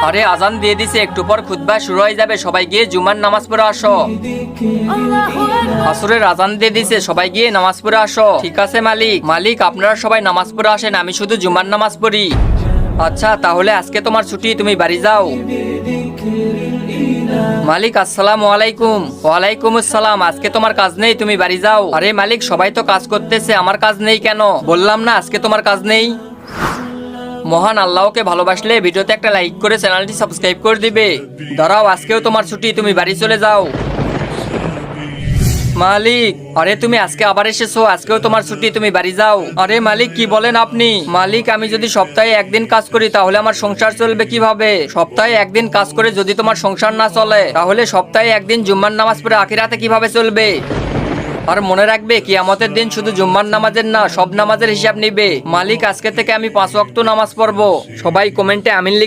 আরে আজান দিয়ে দিছে, একটু পর খুতবা শুরু হয়ে যাবে, সবাই গিয়ে জুমার নামাজ পড়ে আসো। আসরের আজান দিয়ে দিছে, সবাই গিয়ে নামাজ পড়ে আসো। ঠিক আছে মালিক। মালিক আপনারা সবাই নামাজ পড়ে আসেন, আমি শুধু জুমার নামাজ পড়ি। আচ্ছা তাহলে আজকে তোমার ছুটি, তুমি বাড়ি যাও। মালিক আসসালামু আলাইকুম। ওয়ালাইকুম আসসালাম। আজকে তোমার কাজ নেই, তুমি বাড়ি যাও। আরে মালিক সবাই তো কাজ করতেছে, আমার কাজ নেই কেন? বললাম না আজকে তোমার কাজ নেই। মহান আল্লাহকে ভালোবাসলে ভিডিওতে একটা লাইক করে চ্যানেলটি সাবস্ক্রাইব করে দিবে। দাঁড়াও, আজকেও তোমার ছুটি, তুমি বাড়ি চলে যাও। মালিক, আরে তুমি আজকে আবার এসেছো, আজকেও তোমার ছুটি, তুমি বাড়ি যাও। আরে মালিক কি বলেন আপনি? মালিক আমি যদি সপ্তাহে একদিন কাজ করি তাহলে আমার সংসার চলবে কিভাবে? সপ্তাহে একদিন কাজ করে যদি তোমার সংসার না চলে তাহলে সপ্তাহে একদিন জুম্মার নামাজ পড়ে আখিরাতে কিভাবে চলবে? আর মনে রাখবে কিয়ামতের দিন শুধু জুম্মার নামাজের না, সব নামাজের হিসাব নিবে। মালিক আজকে থেকে আমি 5 ওয়াক্ত নামাজ পড়বো। সবাই কমেন্টে আমিন লিখে